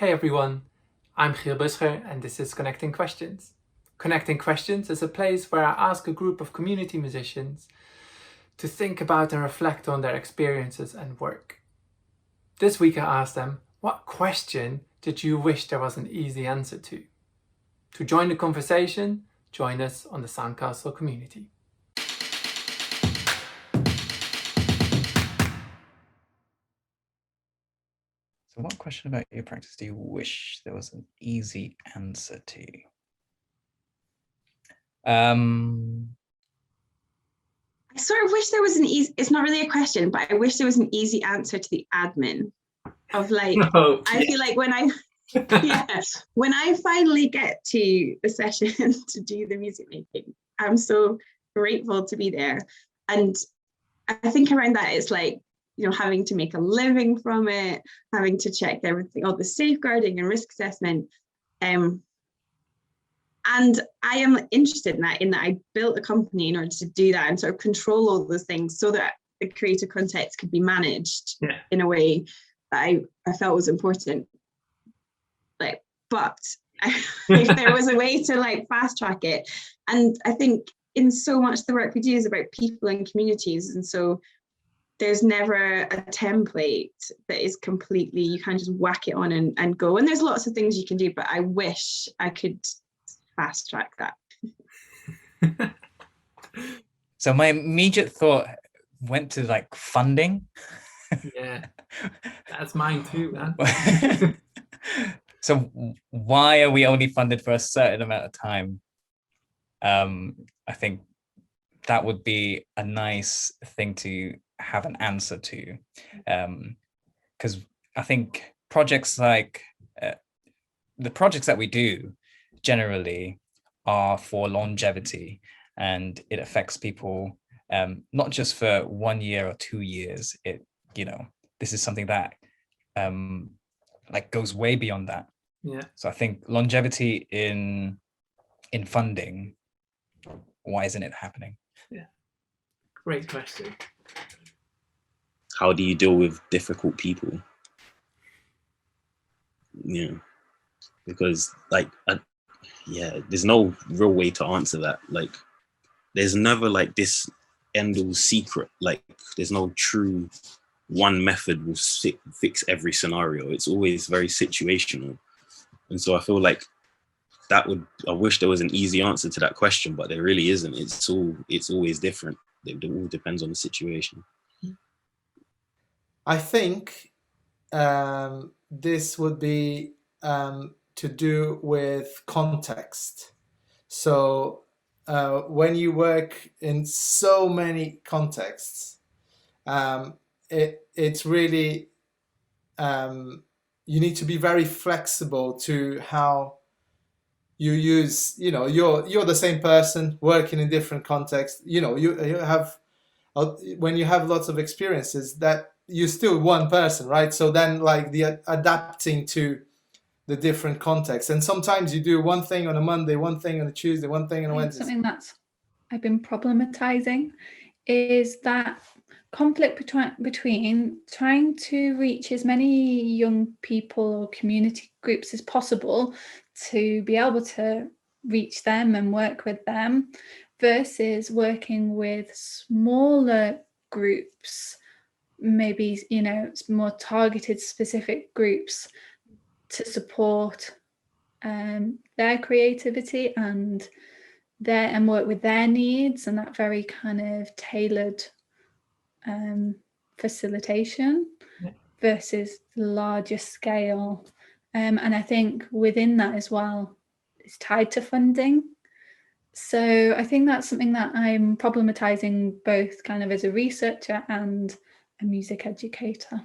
Hey everyone, I'm Chiel Busscher and this is Connecting Questions. Connecting Questions is a place where I ask a group of community musicians to think about and reflect on their experiences and work. This week I asked them, what question did you wish there was an easy answer to? To join the conversation, join us on the Soundcastle Community. So what question about your practice do you wish there was an easy answer to? I sort of wish there was an easy, it's not really a question, but I wish there was an easy answer to the admin of like, I feel like when when I finally get to the session to do the music making, I'm so grateful to be there. And I think around that, it's like, you know, having to make a living from it, having to check everything, all the safeguarding and risk assessment. And I am interested in that I built a company in order to do that and sort of control all those things so that the creative context could be managed in a way that I felt was important. But if there was a way to like fast track it, and I think in so much the work we do is about people and communities, and so there's never a template that is completely, you can't just whack it on and go. And there's lots of things you can do, but I wish I could fast track that. So my immediate thought went to like funding. Yeah, that's mine too, man. So why are we only funded for a certain amount of time? I think that would be a nice thing to have an answer to, because I think projects like the projects that we do generally are for longevity, and it affects people not just for 1 year or 2 years. This is something that like goes way beyond that. Yeah. So I think longevity in funding, why isn't it happening? Yeah. Great question. How do you deal with difficult people? Yeah, because there's no real way to answer that. Like, there's never like this end all secret. Like, there's no true one method will fix every scenario. It's always very situational. And so I feel like I wish there was an easy answer to that question, but there really isn't. It's always different. It all depends on the situation. I think this would be to do with context. So when you work in so many contexts, it's really, you need to be very flexible to how you use, you're the same person working in different contexts. You have, when you have lots of experiences, that you're still one person, right? So then like the adapting to the different contexts. And sometimes you do one thing on a Monday, one thing on a Tuesday, one thing on a Wednesday. Something that I've been problematizing is that conflict between trying to reach as many young people or community groups as possible to be able to reach them and work with them versus working with smaller groups, maybe, more targeted specific groups to support their creativity and work with their needs, and that very kind of tailored facilitation versus larger scale. And I think within that as well, it's tied to funding. So I think that's something that I'm problematizing both kind of as a researcher and a music educator.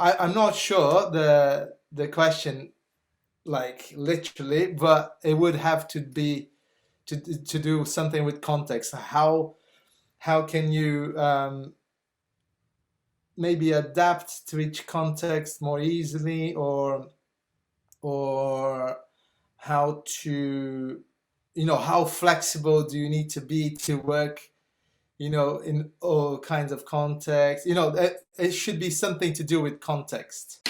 I'm not sure the question like literally, but it would have to be to do something with context. How can you maybe adapt to each context more easily, or how to, how flexible do you need to be to work, in all kinds of contexts? It should be something to do with context.